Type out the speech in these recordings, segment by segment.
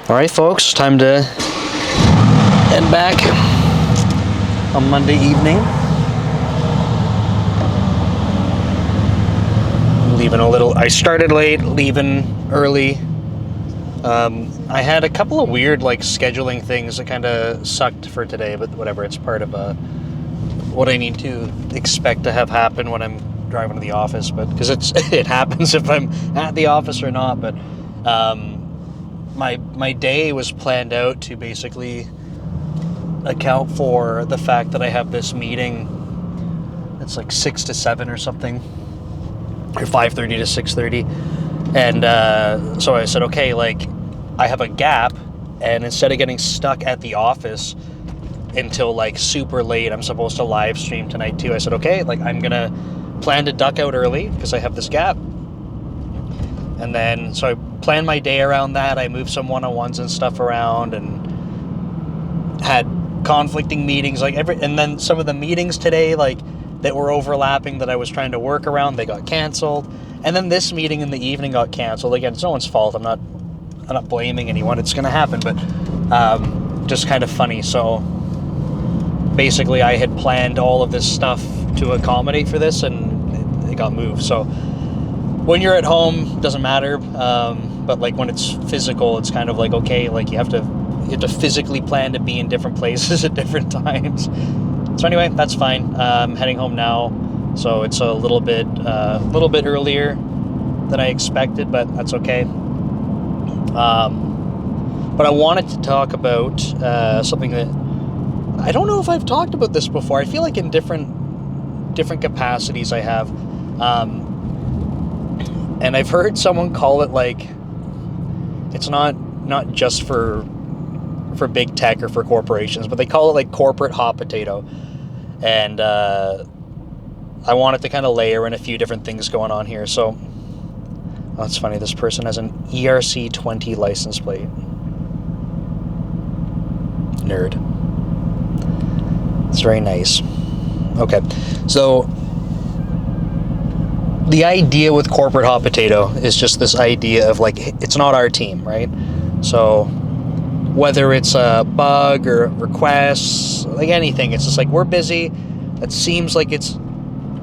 All right, folks, time to head back on Monday evening. I started late, leaving early. I had a couple of weird, scheduling things that kind of sucked for today, but whatever, it's part of what I need to expect to have happen when I'm driving to the office, but because it happens if I'm at the office or not, but my day was planned out to basically account for the fact that I have this meeting. It's 6 to 7 or something, or 5:30 to 6:30, and so I said, okay, I have a gap, and instead of getting stuck at the office until super late, I'm supposed to live stream tonight too. I said, okay, I'm gonna plan to duck out early because I have this gap. And then, so I planned my day around that. I moved some one-on-ones and stuff around and had conflicting meetings, and then some of the meetings today, that were overlapping that I was trying to work around, they got canceled. And then this meeting in the evening got canceled. Again, it's no one's fault. I'm not blaming anyone. It's going to happen, but just kind of funny. So basically I had planned all of this stuff to accommodate for this, and it got moved. So when you're at home, it doesn't matter, but when it's physical, it's kind of okay, you have to physically plan to be in different places at different times. So anyway, that's fine. I'm heading home now, so it's a little bit earlier than I expected, but that's okay. But I wanted to talk about something that I don't know if I've talked about this before. I feel like in different capacities I have. And I've heard someone call it it's not just for big tech or for corporations, but they call it corporate hot potato. And I wanted to kind of layer in a few different things going on here. So that's funny. This person has an ERC 20 license plate. Nerd. It's very nice. Okay, so the idea with corporate hot potato is just this idea of it's not our team, right? So whether it's a bug or requests, anything, it's just we're busy. It seems like it's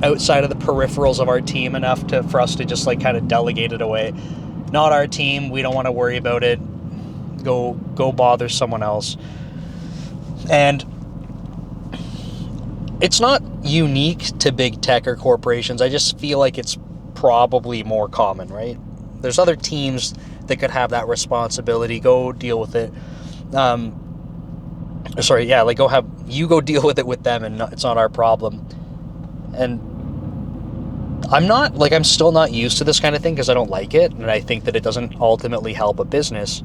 outside of the peripherals of our team enough for us to just kind of delegate it away. Not our team. We don't want to worry about it. Go bother someone else. And it's not unique to big tech or corporations. I just feel like it's probably more common, right? There's other teams that could have that responsibility. Go deal with it. Go deal with it with them, and it's not our problem. And I'm still not used to this kind of thing because I don't like it, and I think that it doesn't ultimately help a business.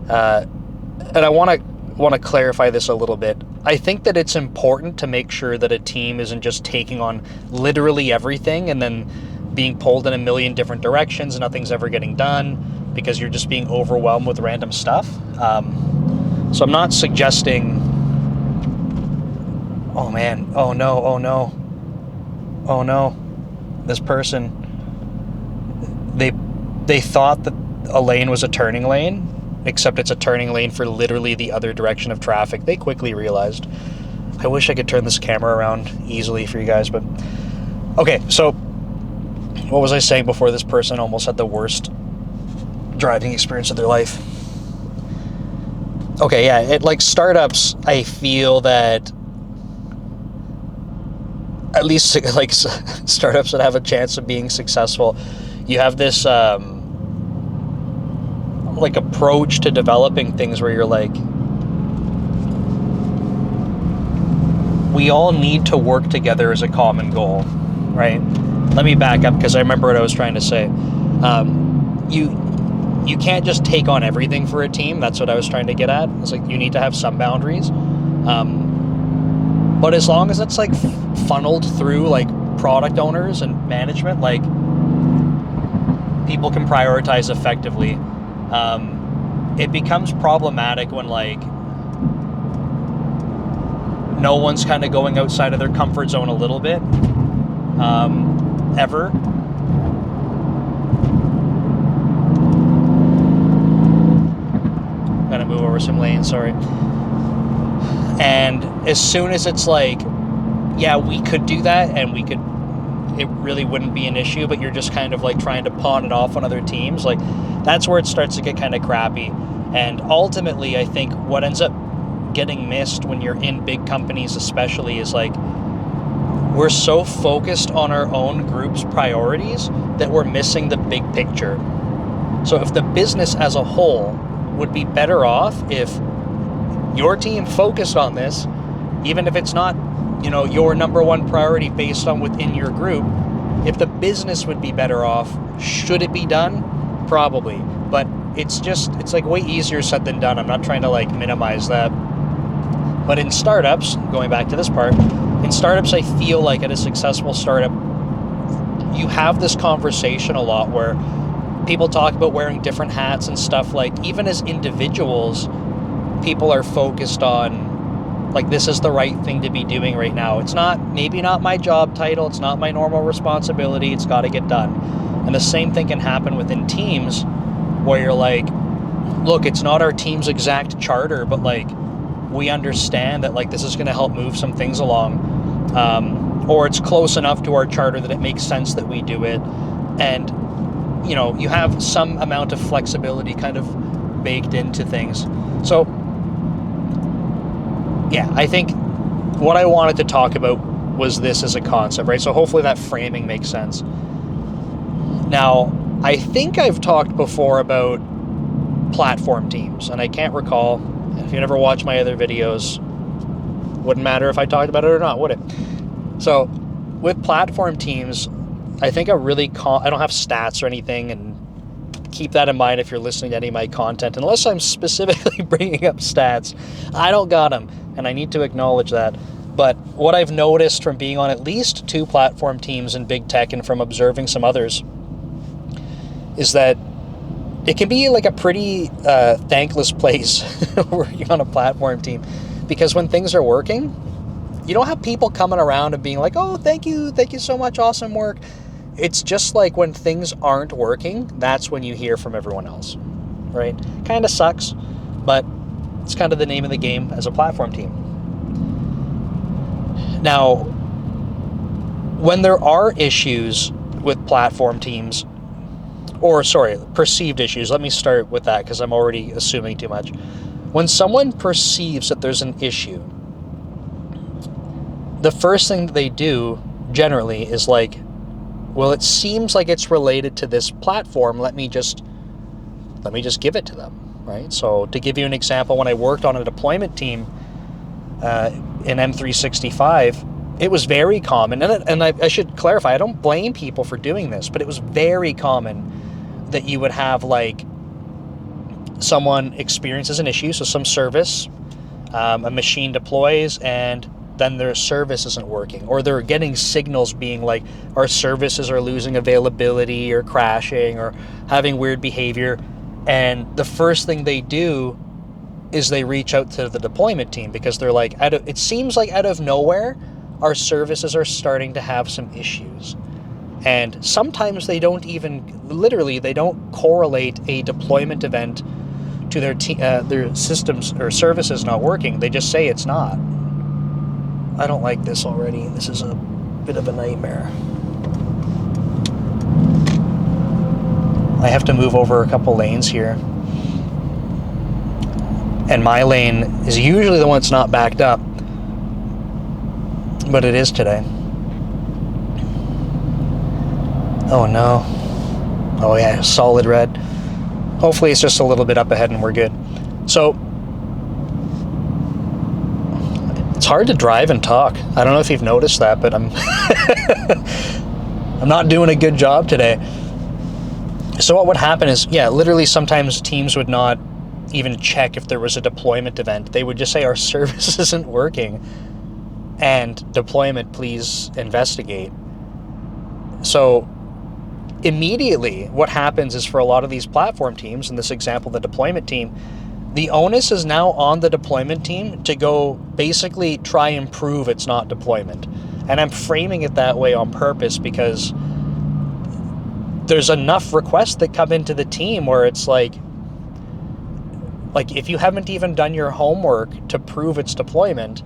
And I want to clarify this a little bit. I think that it's important to make sure that a team isn't just taking on literally everything and then being pulled in a million different directions and nothing's ever getting done because you're just being overwhelmed with random stuff. So I'm not suggesting, oh man, oh no, this person, they thought that a lane was a turning lane, except it's a turning lane for literally the other direction of traffic. They quickly realized. I wish I could turn this camera around easily for you guys, but okay, so what was I saying before this person almost had the worst driving experience of their life? Okay, yeah, startups, I feel that at least startups that have a chance of being successful, you have this approach to developing things where you're we all need to work together as a common goal, right? Let me back up because I remember what I was trying to say. You can't just take on everything for a team. That's what I was trying to get at. It's you need to have some boundaries. But as long as it's funneled through product owners and management, people can prioritize effectively. It becomes problematic when no one's kind of going outside of their comfort zone a little bit, ever. move over some lanes, sorry. And as soon as it's like, yeah, we could do that, and it really wouldn't be an issue, but you're just kind of like trying to pawn it off on other teams, like that's where it starts to get kind of crappy. And ultimately, I think what ends up getting missed when you're in big companies especially is like, we're so focused on our own group's priorities that we're missing the big picture. So if the business as a whole would be better off if your team focused on this, even if it's not, you know, your number one priority based on within your group, if the business would be better off, should it be done? Probably. But it's like way easier said than done. I'm not trying to like minimize that. But in startups, going back to this part, in startups, I feel like at a successful startup, you have this conversation a lot where people talk about wearing different hats and stuff. Like even as individuals, people are focused on like, this is the right thing to be doing right now. It's maybe not my job title. It's not my normal responsibility. It's got to get done. And the same thing can happen within teams where you're like, look, it's not our team's exact charter, but like, we understand that like this is going to help move some things along, or it's close enough to our charter that it makes sense that we do it. And you know, you have some amount of flexibility kind of baked into things. So yeah, I think what I wanted to talk about was this as a concept, right? So hopefully that framing makes sense. Now, I think I've talked before about platform teams, and I can't recall. If you never watched my other videos, wouldn't matter if I talked about it or not, would it? So with platform teams, I think I don't have stats or anything, and keep that in mind if you're listening to any of my content. Unless I'm specifically bringing up stats, I don't got them, and I need to acknowledge that. But what I've noticed from being on at least 2 platform teams in big tech and from observing some others is that it can be like a pretty thankless place working on a platform team, because when things are working, you don't have people coming around and being like, oh, thank you so much, awesome work. It's just like when things aren't working, that's when you hear from everyone else, right? Kind of sucks, but it's kind of the name of the game as a platform team. Now, when there are issues with platform teams, perceived issues. Let me start with that because I'm already assuming too much. When someone perceives that there's an issue, the first thing that they do generally is like, well, it seems like it's related to this platform. Let me just give it to them, right? So to give you an example, when I worked on a deployment team in M365, it was very common, and I should clarify, I don't blame people for doing this, but it was very common that you would have like someone experiences an issue, so some service, a machine deploys, and then their service isn't working, or they're getting signals being like, our services are losing availability or crashing or having weird behavior. And the first thing they do is they reach out to the deployment team because they're like, it seems like out of nowhere, our services are starting to have some issues. And sometimes they don't correlate a deployment event to their systems or services not working. They just say it's not. I don't like this already. This is a bit of a nightmare. I have to move over a couple lanes here. And my lane is usually the one that's not backed up, but it is today. Oh no. Oh yeah, solid red. Hopefully it's just a little bit up ahead and we're good. So, it's hard to drive and talk. I don't know if you've noticed that, but I'm I'm not doing a good job today. So what would happen is, literally sometimes teams would not even check if there was a deployment event. They would just say, our service isn't working, and deployment, please investigate. So immediately what happens is, for a lot of these platform teams, in this example, the deployment team, the onus is now on the deployment team to go basically try and prove it's not deployment. And I'm framing it that way on purpose because there's enough requests that come into the team where it's like, Like, if you haven't even done your homework to prove its deployment,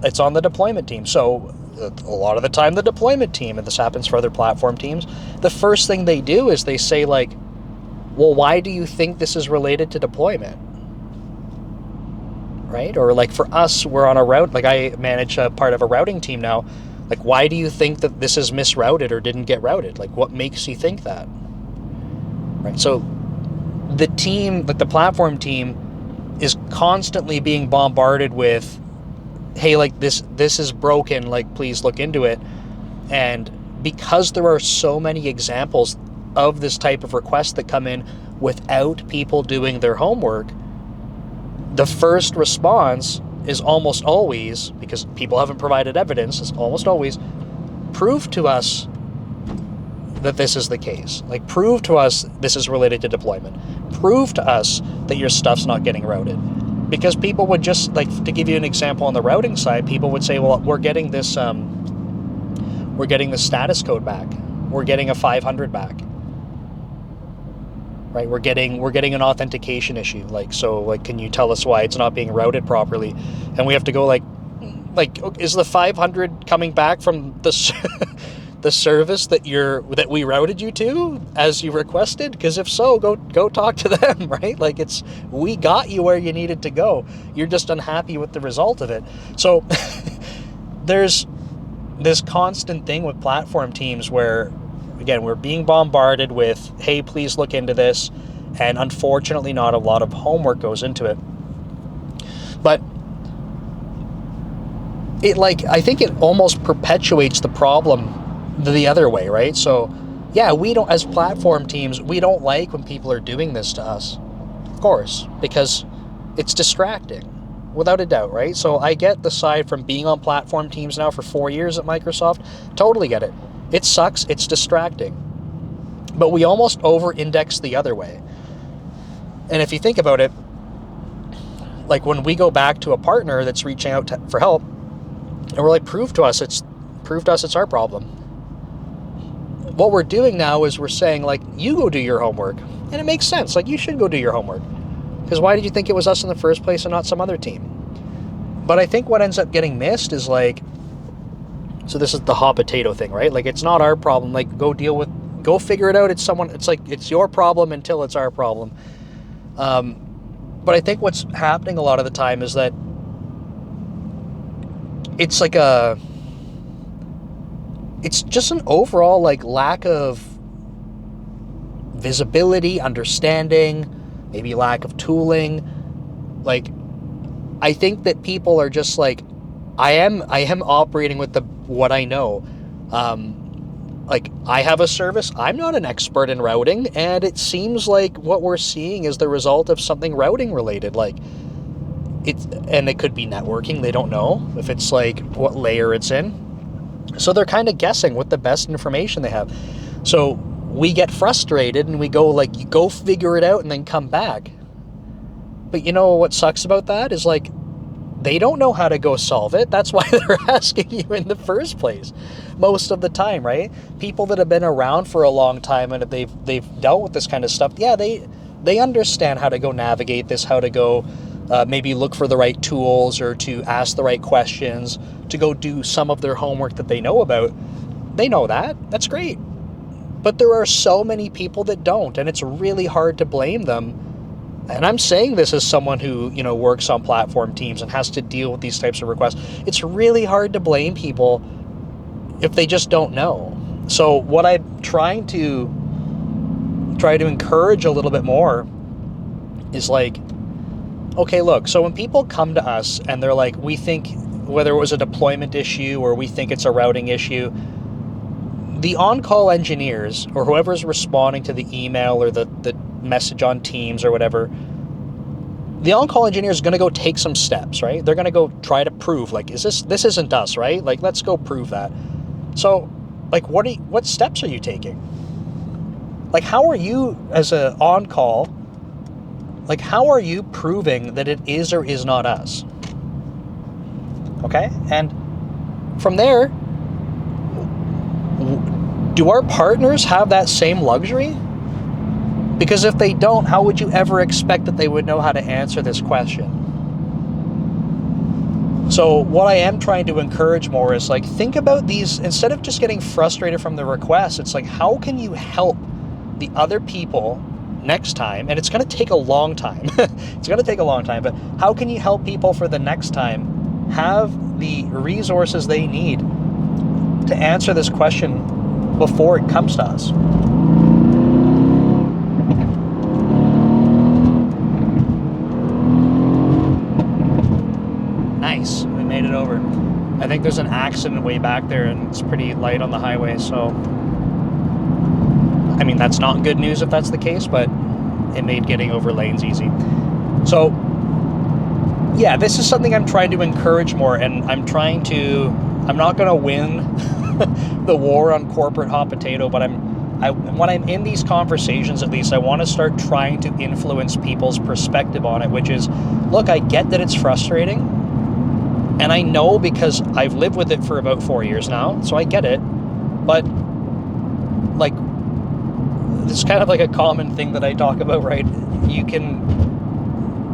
it's on the deployment team. So a lot of the time, the deployment team, and this happens for other platform teams, the first thing they do is they say, like, well, why do you think this is related to deployment? Right? Or like for us, we're on a route, like I manage a part of a routing team now. Like, why do you think that this is misrouted or didn't get routed? Like, what makes you think that? Right? So the team, like the platform team, is constantly being bombarded with, hey, like this is broken, like please look into it. And because there are so many examples of this type of request that come in without people doing their homework, the first response is almost always, because people haven't provided evidence, is almost always, prove to us that this is the case. Like, prove to us this is related to deployment. Prove to us that your stuff's not getting routed. Because people would just, like, to give you an example on the routing side, people would say, well, we're getting the status code back. We're getting a 500 back. Right? We're getting an authentication issue. Like, so, like, can you tell us why it's not being routed properly? And we have to go like, is the 500 coming back from the the service that we routed you to as you requested? Because if so, go talk to them, right? Like, we got you where you needed to go. You're just unhappy with the result of it. So there's this constant thing with platform teams where, again, we're being bombarded with, hey, please look into this, and unfortunately not a lot of homework goes into it. But I think it almost perpetuates the problem the other way, right? So yeah, we don't, as platform teams, we don't like when people are doing this to us, of course, because it's distracting, without a doubt, right? So I get the side from being on platform teams now for 4 years at Microsoft, totally get it. It sucks, it's distracting. But we almost over-index the other way. And if you think about it, like when we go back to a partner that's reaching out for help, and we're like, prove to us it's our problem. What we're doing now is we're saying, like, you go do your homework. And it makes sense. Like, you should go do your homework. Because why did you think it was us in the first place and not some other team? But I think what ends up getting missed is, like, so this is the hot potato thing, right? Like, it's not our problem. Like, go figure it out. It's your problem until it's our problem. But I think what's happening a lot of the time is that it's like it's just an overall, like, lack of visibility, understanding, maybe lack of tooling. Like, I think that people are just like, I am operating with what I know. Like, I have a service, I'm not an expert in routing, and it seems like what we're seeing is the result of something routing related. Like, and it could be networking, they don't know if it's like what layer it's in. So they're kind of guessing with the best information they have. So we get frustrated and we go, like, you go figure it out and then come back. But you know what sucks about that is, like, they don't know how to go solve it. That's why they're asking you in the first place most of the time, right? People that have been around for a long time and they've dealt with this kind of stuff, yeah, they understand how to go navigate this, how to go maybe look for the right tools or to ask the right questions, to go do some of their homework that they know about. They know that. That's great. But there are so many people that don't, and it's really hard to blame them. And I'm saying this as someone who, works on platform teams and has to deal with these types of requests. It's really hard to blame people if they just don't know. So what I'm trying to encourage a little bit more is, like, okay, look, so when people come to us and they're like, we think whether it was a deployment issue or we think it's a routing issue, the on-call engineers or whoever's responding to the email or the message on Teams or whatever, the on-call engineer is going to go take some steps, right? They're going to go try to prove, like, this isn't us, right? Like, let's go prove that. So, like, what steps are you taking? Like, how are you, as a on-call, like, how are you proving that it is or is not us? Okay? And from there, do our partners have that same luxury? Because if they don't, how would you ever expect that they would know how to answer this question? So what I am trying to encourage more is like, think about these, instead of just getting frustrated from the requests, it's like, how can you help the other people next time? And it's going to take a long time. It's going to take a long time, but how can you help people for the next time have the resources they need to answer this question before it comes to us? Nice, we made it over. I think there's an accident way back there and it's pretty light on the highway, so I mean, that's not good news if that's the case, but it made getting over lanes easy. So yeah, this is something I'm trying to encourage more, and I'm not going to win the war on corporate hot potato, but when I'm in these conversations, at least, I want to start trying to influence people's perspective on it, which is, look, I get that it's frustrating, and I know because I've lived with it for about 4 years now, so I get it, but like, this is kind of like a common thing that I talk about, right? You can,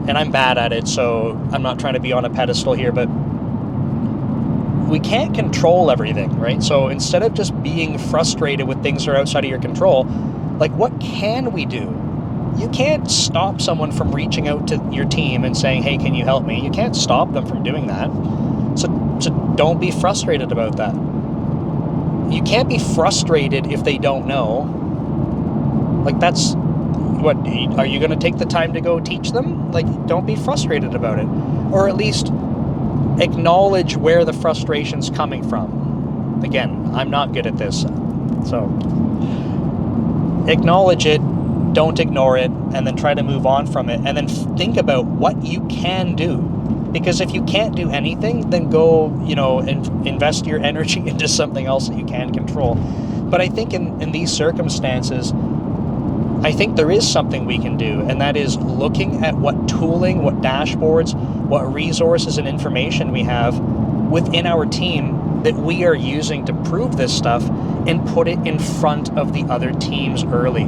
and I'm bad at it, so I'm not trying to be on a pedestal here, but we can't control everything, right? So instead of just being frustrated with things that are outside of your control, like, what can we do? You can't stop someone from reaching out to your team and saying, hey, can you help me? You can't stop them from doing that. So don't be frustrated about that. You can't be frustrated if they don't know. Like, that's what, are you going to take the time to go teach them? Like, don't be frustrated about it, or at least acknowledge where the frustration's coming from. Again, I'm not good at this, so acknowledge it, don't ignore it, and then try to move on from it, and then think about what you can do. Because if you can't do anything, then go, and invest your energy into something else that you can control. But I think in these circumstances, I think there is something we can do, and that is looking at what tooling, what dashboards, what resources and information we have within our team that we are using to prove this stuff, and put it in front of the other teams early.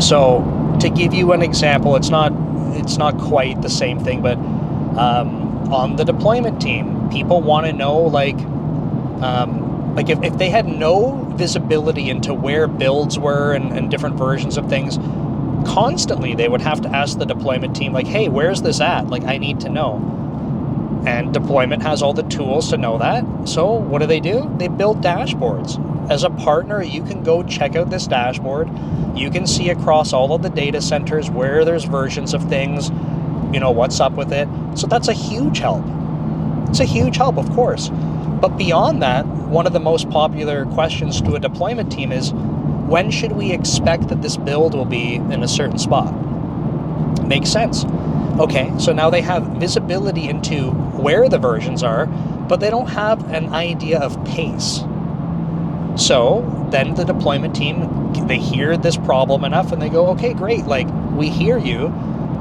So to give you an example, it's not quite the same thing, but on the deployment team, people want to know, like if they had no visibility into where builds were and different versions of things, constantly they would have to ask the deployment team, like, hey, where's this at? Like, I need to know. And deployment has all the tools to know that. So what do? They build dashboards. As a partner, you can go check out this dashboard. You can see across all of the data centers where there's versions of things, what's up with it. So that's a huge help. It's a huge help, of course. But beyond that, one of the most popular questions to a deployment team is, when should we expect that this build will be in a certain spot? Makes sense. Okay, so now they have visibility into where the versions are, but they don't have an idea of pace. So then the deployment team, they hear this problem enough and they go, okay, great, like, we hear you.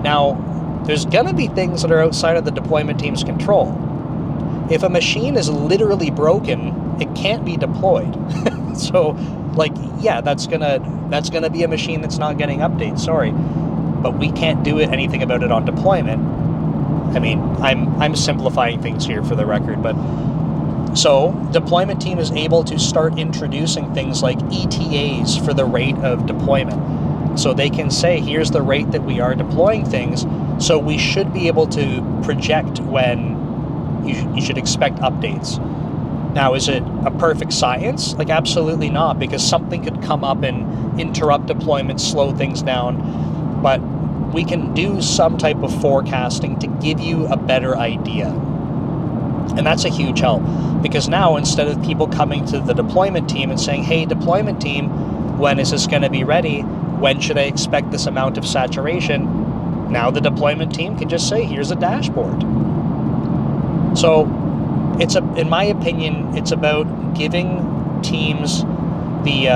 Now, there's gonna be things that are outside of the deployment team's control. If a machine is literally broken, it can't be deployed. So, like, yeah, that's gonna be a machine that's not getting updates, sorry. But we can't do anything about it on deployment. I mean, I'm simplifying things here for the record, but so deployment team is able to start introducing things like ETAs for the rate of deployment. So they can say, here's the rate that we are deploying things, so we should be able to project when you should expect updates. Now, is it a perfect science? Like, absolutely not, because something could come up and interrupt deployment, slow things down. But we can do some type of forecasting to give you a better idea. And that's a huge help, because now, instead of people coming to the deployment team and saying, hey, deployment team, when is this going to be ready? When should I expect this amount of saturation? Now the deployment team can just say, here's a dashboard. So in my opinion, it's about giving teams the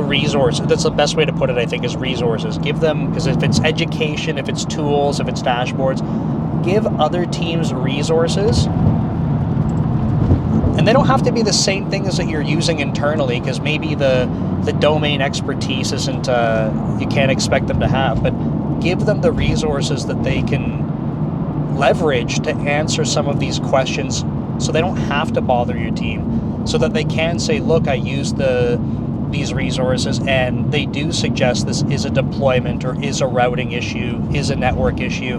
resources. That's the best way to put it, I think, is resources. Give them, because if it's education, if it's tools, if it's dashboards, give other teams resources, and they don't have to be the same things that you're using internally, because maybe the domain expertise isn't, you can't expect them to have, but give them the resources that they can leverage to answer some of these questions, so they don't have to bother your team, so that they can say, look, I used these resources and they do suggest this is a deployment or is a routing issue, is a network issue.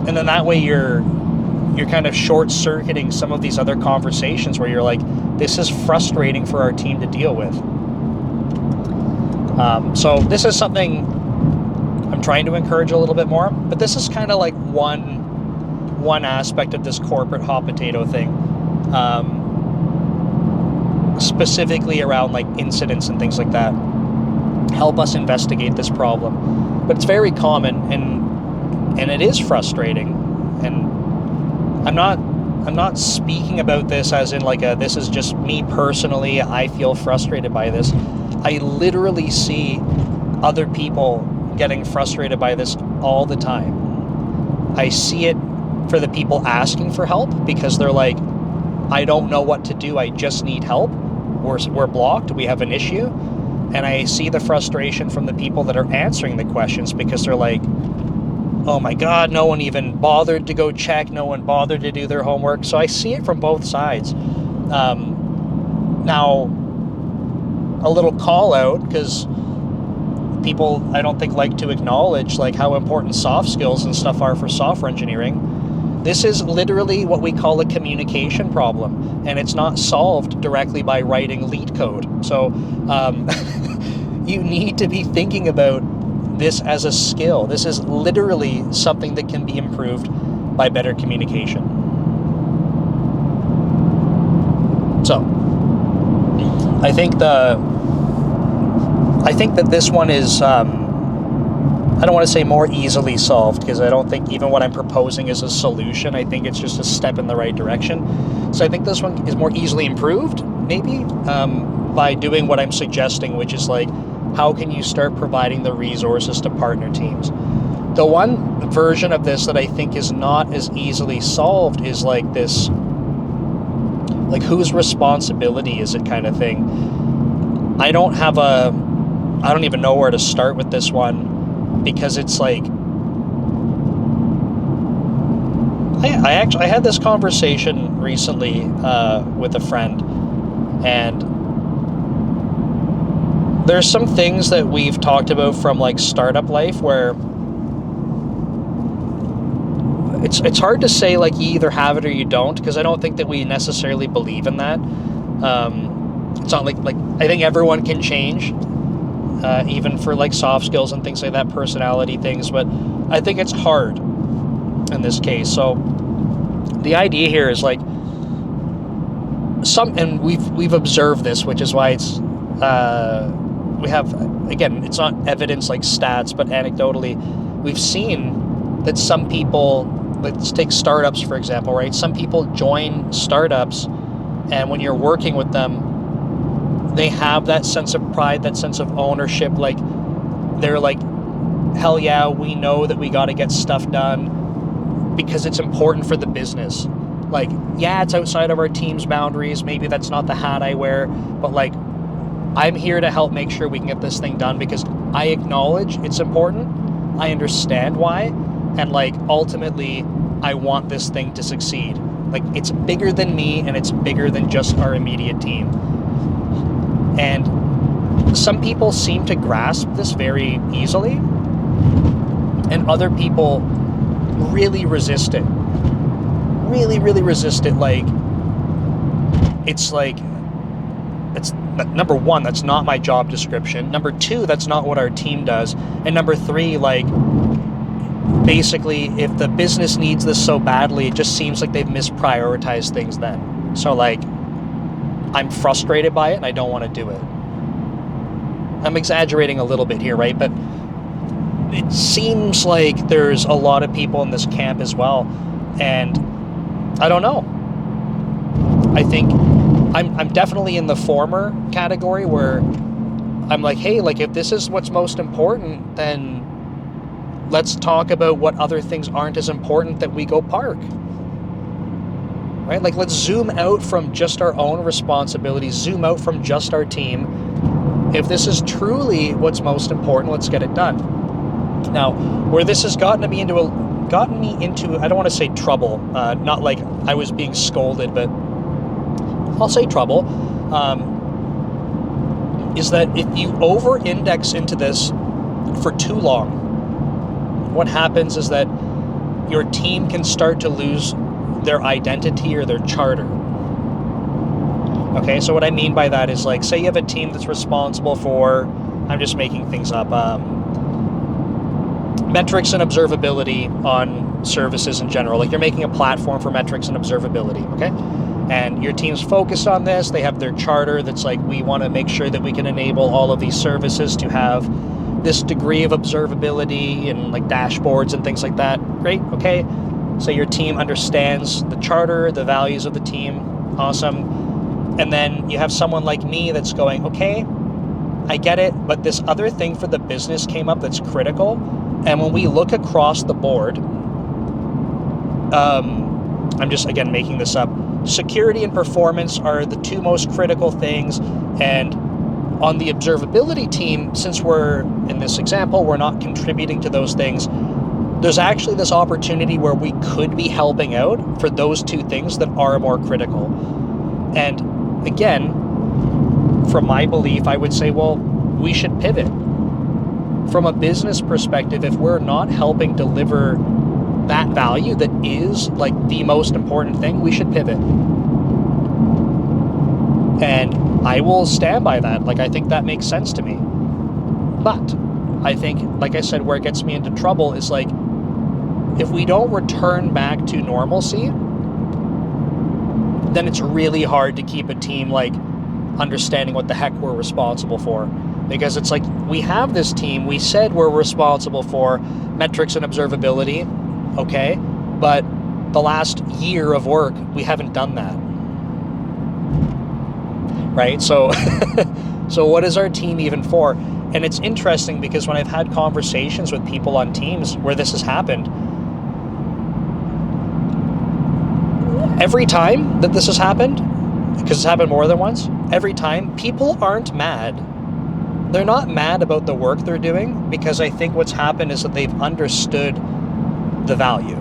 And then that way you're kind of short-circuiting some of these other conversations where you're like, this is frustrating for our team to deal with. So this is something I'm trying to encourage a little bit more, but this is kind of like one aspect of this corporate hot potato thing, specifically around like incidents and things like that. Help us investigate this problem. But it's very common, and it is frustrating. And I'm not speaking about this as in like this is just me personally, I feel frustrated by this. I literally see other people getting frustrated by this all the time. I see it for the people asking for help, because they're like, I don't know what to do, I just need help. We're blocked, we have an issue. And I see the frustration from the people that are answering the questions, because they're like, oh my God, no one even bothered to go check, no one bothered to do their homework. So I see it from both sides. Now, a little call out, because people I don't think like to acknowledge like how important soft skills and stuff are for software engineering. This is literally what we call a communication problem, and it's not solved directly by writing leet code. So you need to be thinking about this as a skill. This is literally something that can be improved by better communication. So I think that this one is, I don't want to say more easily solved, because I don't think even what I'm proposing is a solution. I think it's just a step in the right direction. So I think this one is more easily improved, maybe, by doing what I'm suggesting, which is like, how can you start providing the resources to partner teams? The one version of this that I think is not as easily solved is like this, like whose responsibility is it kind of thing. I don't even know where to start with this one, because it's like, I had this conversation recently with a friend, and there's some things that we've talked about from like startup life where it's hard to say like you either have it or you don't, because I don't think that we necessarily believe in that. It's not like I think everyone can change, even for like soft skills and things like that, personality things, but I think it's hard in this case. So the idea here is like and we've observed this, which is why it's we have, again, it's not evidence like stats, but anecdotally we've seen that some people, let's take startups for example, right? Some people join startups, and when you're working with them, they have that sense of pride, that sense of ownership. Like they're like, hell yeah, we know that we got to get stuff done because it's important for the business. Like, yeah, it's outside of our team's boundaries. Maybe that's not the hat I wear, but like, I'm here to help make sure we can get this thing done because I acknowledge it's important. I understand why. And like, ultimately, I want this thing to succeed. Like, it's bigger than me, and it's bigger than just our immediate team. And some people seem to grasp this very easily, and other people really resist it. Really, really resist it. Like, it's number one, that's not my job description. Number two, that's not what our team does. And number three, like, basically, if the business needs this so badly, it just seems like they've misprioritized things then. So, like, I'm frustrated by it and I don't want to do it. I'm exaggerating a little bit here, right? But it seems like there's a lot of people in this camp as well. And I don't know. I think I'm definitely in the former category where I'm like, hey, like, if this is what's most important, then let's talk about what other things aren't as important that we go park. right? Like, let's zoom out from just our own responsibilities, zoom out from just our team. If this is truly what's most important, let's get it done. Now, where this has gotten me into, I don't want to say trouble, not like I was being scolded, but I'll say trouble, is that if you over-index into this for too long, what happens is that your team can start to lose their identity or their charter. Okay, so what I mean by that is, like, say you have a team that's responsible for, I'm just making things up, metrics and observability on services in general. Like, you're making a platform for metrics and observability, okay? And your team's focused on this. They have their charter that's like, we want to make sure that we can enable all of these services to have this degree of observability and like dashboards and things like that. Great, okay. So your team understands the charter, the values of the team. Awesome. And then you have someone like me that's going, okay, I get it, but this other thing for the business came up that's critical. And when we look across the board, I'm just, again, making this up. Security and performance are the two most critical things. And on the observability team, since we're, in this example, we're not contributing to those things, there's actually this opportunity where we could be helping out for those two things that are more critical. And again, from my belief, I would say, well, we should pivot. From a business perspective, if we're not helping deliver that value that is like the most important thing, we should pivot. And I will stand by that. Like, I think that makes sense to me. But I think, like I said, where it gets me into trouble is like, if we don't return back to normalcy, then it's really hard to keep a team like understanding what the heck we're responsible for. Because it's like, we have this team, we said we're responsible for metrics and observability, okay, but the last year of work, we haven't done that. Right? So, so what is our team even for? And it's interesting because when I've had conversations with people on teams where this has happened, every time that this has happened, because it's happened more than once, every time, people aren't mad. They're not mad about the work they're doing, because I think what's happened is that they've understood the value,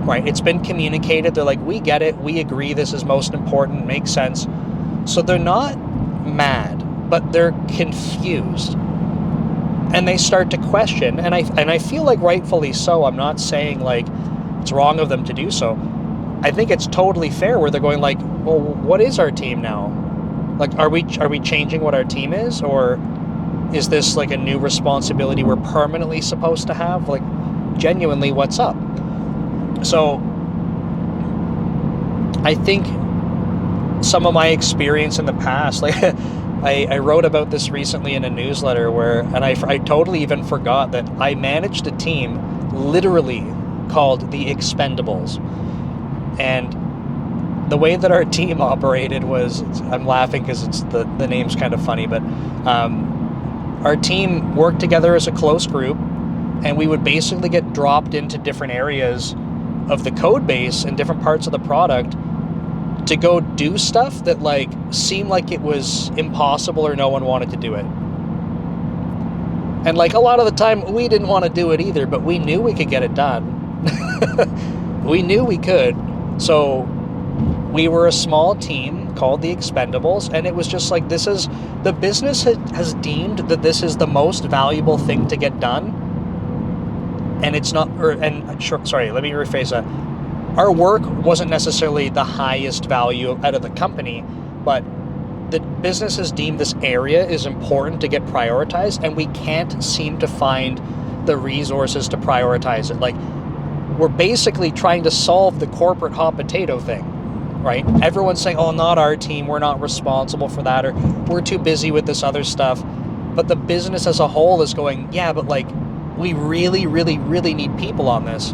right? It's been communicated. They're like, we get it. We agree this is most important. Makes sense. So they're not mad, but they're confused. And they start to question. And I feel like rightfully so. I'm not saying like it's wrong of them to do so. I think it's totally fair where they're going like, well, what is our team now? Like, are we changing what our team is? Or is this like a new responsibility we're permanently supposed to have? Like, genuinely, what's up? So I think some of my experience in the past, like I wrote about this recently in a newsletter where, and I totally even forgot that I managed a team literally called the Expendables. And the way that our team operated was, I'm laughing because it's the name's kind of funny, but our team worked together as a close group, and we would basically get dropped into different areas of the code base and different parts of the product to go do stuff that like seemed like it was impossible or no one wanted to do it. And like a lot of the time we didn't want to do it either, but we knew we could get it done. We knew we could. So we were a small team called the Expendables, and it was just like, this is, the business has deemed that this is the most valuable thing to get done. And it's not, sorry, let me rephrase that. Our work wasn't necessarily the highest value out of the company, but the business has deemed this area is important to get prioritized, and we can't seem to find the resources to prioritize it. Like, we're basically trying to solve the corporate hot potato thing, right? Everyone's saying, oh, not our team, we're not responsible for that, or we're too busy with this other stuff. But the business as a whole is going, yeah, but like, we really, really, really need people on this.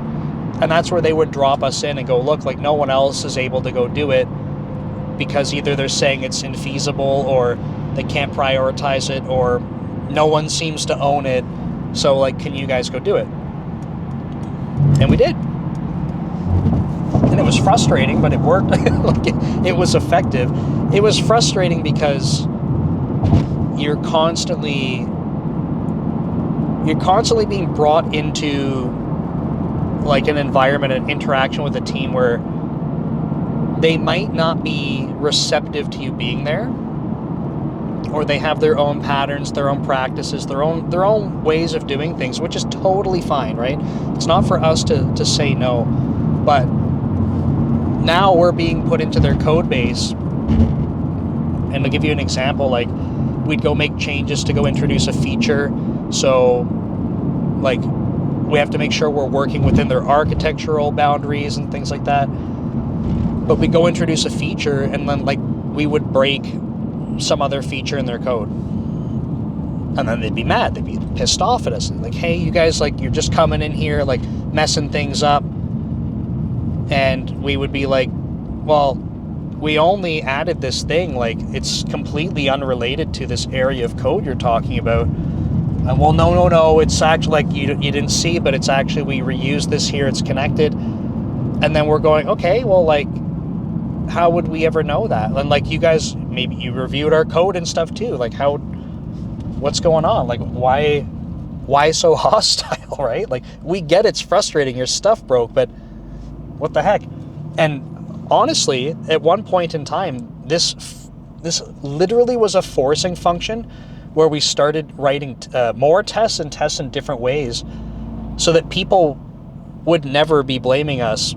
And that's where they would drop us in and go, look, like no one else is able to go do it because either they're saying it's infeasible or they can't prioritize it or no one seems to own it. So like, can you guys go do it? And we did. and it was frustrating, but it worked. Like it was effective. It was frustrating because you're constantly being brought into like an environment, an interaction with a team where they might not be receptive to you being there, or they have their own patterns, their own practices, their own ways of doing things, which is totally fine, right? It's not for us to say no, but now we're being put into their code base. And to give you an example, like we'd go make changes to go introduce a feature, so like we have to make sure we're working within their architectural boundaries and things like that. But we go introduce a feature, and then like we would break some other feature in their code, and then they'd be mad, they'd be pissed off at us, like, hey, you guys, like, you're just coming in here like messing things up. And we would be like, well, we only added this thing, like it's completely unrelated to this area of code you're talking about. And well, no, it's actually like you didn't see, but it's actually, we reused this here, it's connected. And then we're going, okay, well, like, how would we ever know that? And like, you guys, maybe you reviewed our code and stuff too. Like, what's going on? Like, why so hostile, right? Like, we get it's frustrating, your stuff broke, but what the heck? And honestly, at one point in time, this literally was a forcing function where we started writing more tests and tests in different ways so that people would never be blaming us.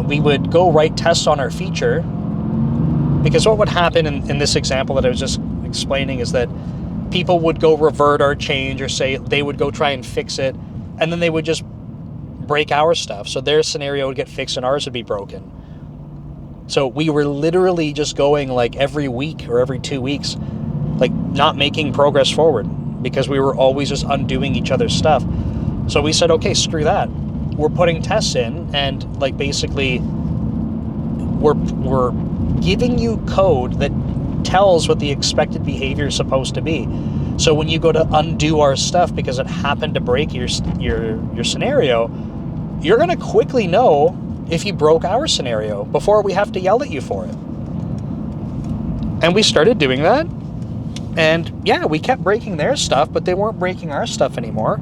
We would go write tests on our feature, because what would happen in this example that I was just explaining is that people would go revert our change, or say they would go try and fix it, and then they would just break our stuff. So their scenario would get fixed and ours would be broken. So we were literally just going like every week or every 2 weeks, like not making progress forward, because we were always just undoing each other's stuff. So we said, okay, screw that. We're putting tests in, and like basically we're giving you code that tells what the expected behavior is supposed to be. So when you go to undo our stuff because it happened to break your scenario, you're going to quickly know if you broke our scenario before we have to yell at you for it. And we started doing that. And yeah, we kept breaking their stuff, but they weren't breaking our stuff anymore.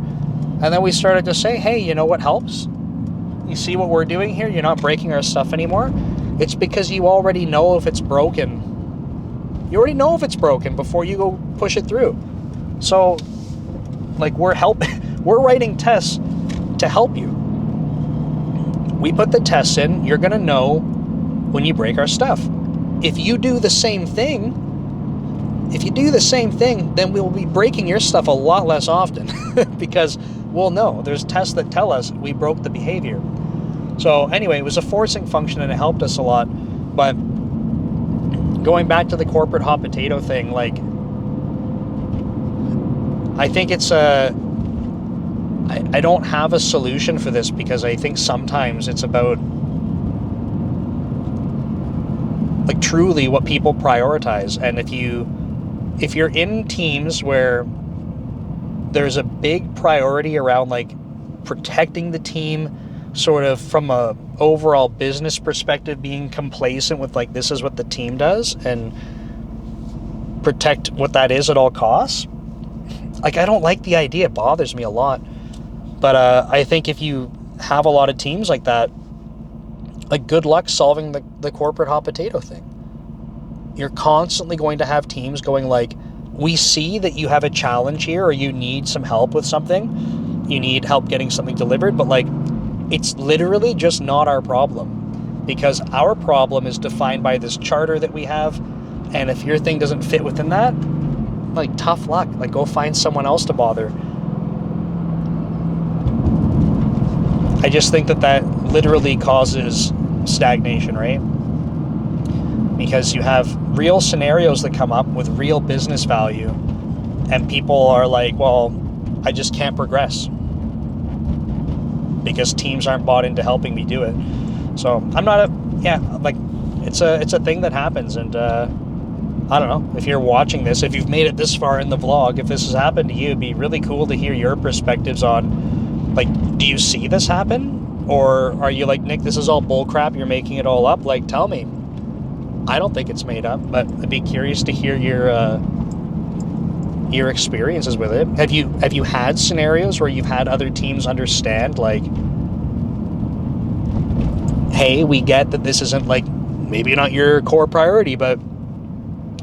And then we started to say, hey, you know what helps? You see what we're doing here? You're not breaking our stuff anymore. It's because you already know if it's broken. You already know if it's broken before you go push it through. So, like, we're writing tests to help you. We put the tests in, you're gonna know when you break our stuff. If you do the same thing, then we'll be breaking your stuff a lot less often because we'll know. There's tests that tell us we broke the behavior. So anyway, it was a forcing function and it helped us a lot. But going back to the corporate hot potato thing, like, I think it's I don't have a solution for this, because I think sometimes it's about like truly what people prioritize. And if you're in teams where there's a big priority around like protecting the team, sort of from a overall business perspective, being complacent with like, this is what the team does, and protect what that is at all costs. Like, I don't like the idea. It bothers me a lot. But I think if you have a lot of teams like that, like, good luck solving the corporate hot potato thing. You're constantly going to have teams going like, we see that you have a challenge here, or you need some help with something. You need help getting something delivered, but like, it's literally just not our problem, because our problem is defined by this charter that we have. And if your thing doesn't fit within that, like, tough luck. Like, go find someone else to bother. I just think that literally causes stagnation, right? Because you have real scenarios that come up with real business value, and people are like, well, I just can't progress because teams aren't bought into helping me do it. So I'm not it's a thing that happens. And I don't know, if you're watching this, if you've made it this far in the vlog, if this has happened to you, it'd be really cool to hear your perspectives on, like, do you see this happen? Or are you like, Nick, this is all bull crap, you're making it all up? Like, tell me. I don't think it's made up, but I'd be curious to hear your experiences with it. Have you had scenarios where you've had other teams understand, like, hey, we get that this isn't, like, maybe not your core priority, but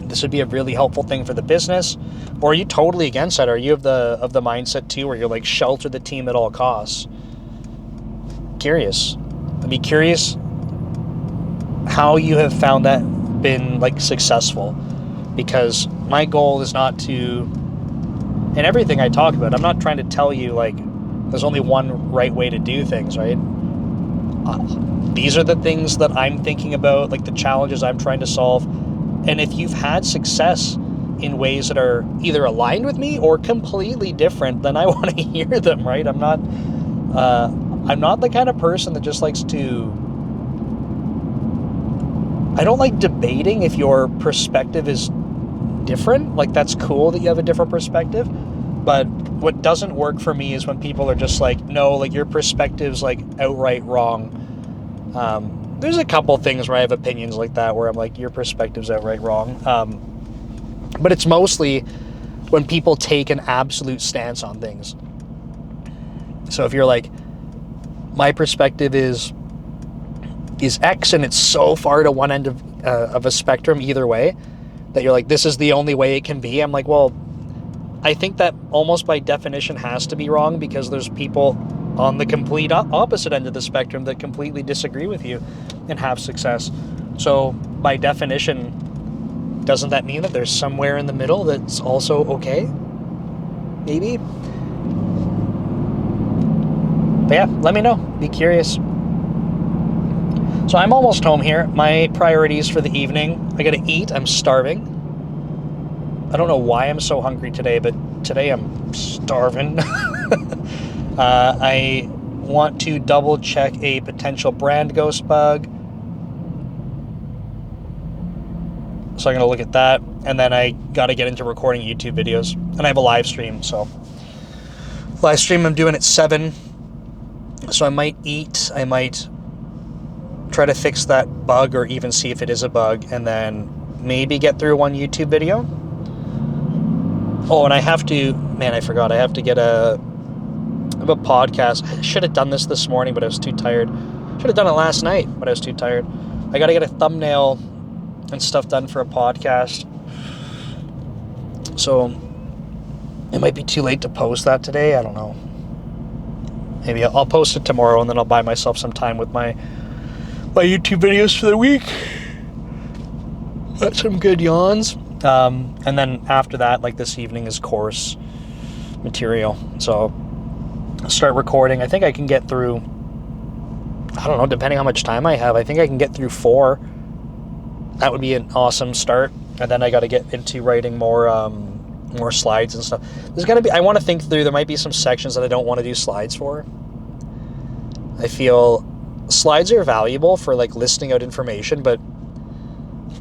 this would be a really helpful thing for the business? Or are you totally against that? Are you of the mindset too, where you're like, shelter the team at all costs? Curious. I'd be curious how you have found that been, like, successful, because my goal is not to, in everything I talk about, I'm not trying to tell you, like, there's only one right way to do things, right? These are the things that I'm thinking about, like the challenges I'm trying to solve. And if you've had success in ways that are either aligned with me or completely different, then I want to hear them, right? I'm not the kind of person that just likes to, I don't like debating if your perspective is different. Like, that's cool that you have a different perspective. But what doesn't work for me is when people are just like, no, like, your perspective's, like, outright wrong. There's a couple things where I have opinions like that, where I'm like, your perspective's outright wrong. But it's mostly when people take an absolute stance on things. So if you're like, my perspective is X, and it's so far to one end of a spectrum either way, that you're like, this is the only way it can be. I'm like, well, I think that almost by definition has to be wrong, because there's people on the complete opposite end of the spectrum that completely disagree with you and have success. So by definition, doesn't that mean that there's somewhere in the middle that's also okay? Maybe. But yeah, let me know. Be curious. So I'm almost home here. My priorities for the evening, I gotta eat. I'm starving. I don't know why I'm so hungry today, but today I'm starving. I want to double check a potential brand ghost bug. So I'm going to look at that. And then I got to get into recording YouTube videos. And I have a live stream. So live stream I'm doing at 7. So I might eat. I might try to fix that bug, or even see if it is a bug. And then maybe get through one YouTube video. Oh, and I have to, man, I forgot. I have to get a podcast. I should have done this morning, but I was too tired. Should have done it last night, but I was too tired. I got to get a thumbnail and stuff done for a podcast. So it might be too late to post that today. I don't know. Maybe I'll post it tomorrow, and then I'll buy myself some time with my YouTube videos for the week. That's some good yawns. And then after that, like, this evening is course material. So I'll start recording. I think I can get through, I don't know, depending how much time I have, I think I can get through 4. That would be an awesome start. And then I got to get into writing more slides and stuff. There's got to be, I want to think through, there might be some sections that I don't want to do slides for. I feel slides are valuable for, like, listing out information, but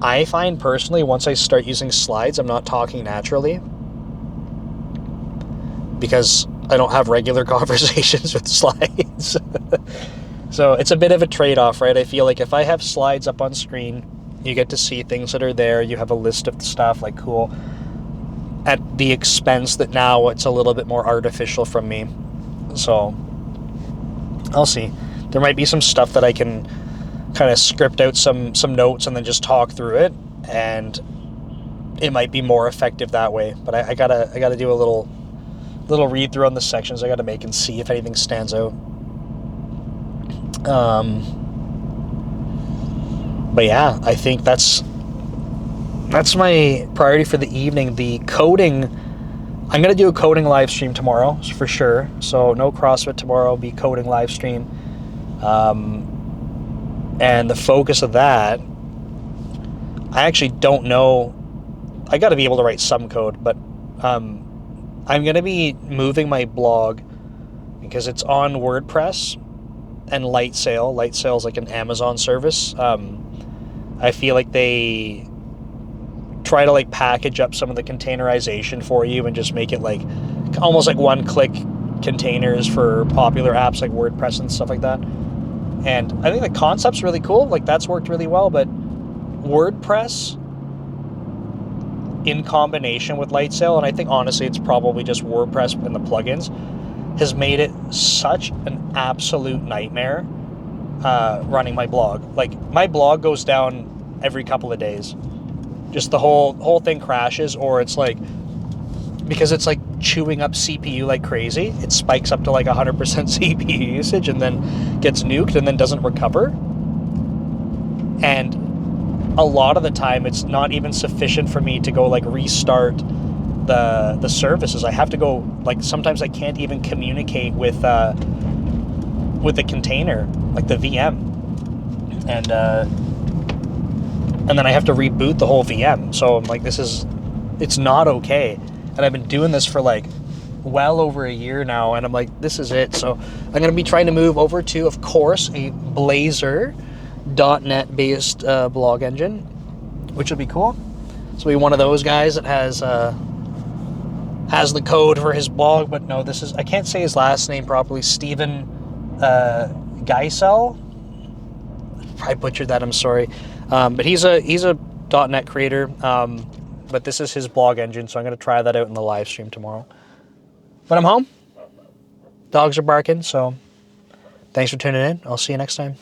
I find personally, once I start using slides, I'm not talking naturally, because I don't have regular conversations with slides. So it's a bit of a trade-off, right? I feel like if I have slides up on screen, you get to see things that are there. You have a list of stuff, like, cool. At the expense that now it's a little bit more artificial from me. So I'll see. There might be some stuff that I can kind of script out some notes and then just talk through it, and it might be more effective that way. But I gotta do a little read through on the sections I gotta make and see if anything stands out. But yeah, I think that's my priority for the evening. The coding, I'm gonna do a coding live stream tomorrow for sure. So no CrossFit tomorrow, will be coding live stream. And the focus of that, I actually don't know. I got to be able to write some code, but I'm going to be moving my blog, because it's on WordPress and Lightsail. Lightsail is like an Amazon service. I feel like they try to, like, package up some of the containerization for you and just make it like almost like one-click containers for popular apps like WordPress and stuff like that. And I think the concept's really cool. Like, that's worked really well, but WordPress in combination with Lightsail, and I think honestly it's probably just WordPress and the plugins, has made it such an absolute nightmare running my blog. Like, my blog goes down every couple of days. Just the whole thing crashes, or it's like, because it's like chewing up CPU like crazy, it spikes up to like 100% CPU usage and then gets nuked and then doesn't recover. And a lot of the time it's not even sufficient for me to go like restart the services. I have to go, like, sometimes I can't even communicate with the container, like the VM, and then I have to reboot the whole VM. So I'm like, it's not okay. And I've been doing this for like well over a year now, and I'm like, this is it. So I'm going to be trying to move over to, of course, a Blazor.net based blog engine, which will be cool. So be one of those guys that has the code for his blog, but no, I can't say his last name properly. Steven Geisel. I butchered that, I'm sorry. But he's a .NET creator, but this is his blog engine, so I'm going to try that out in the live stream tomorrow. But I'm home. Dogs are barking, so thanks for tuning in. I'll see you next time.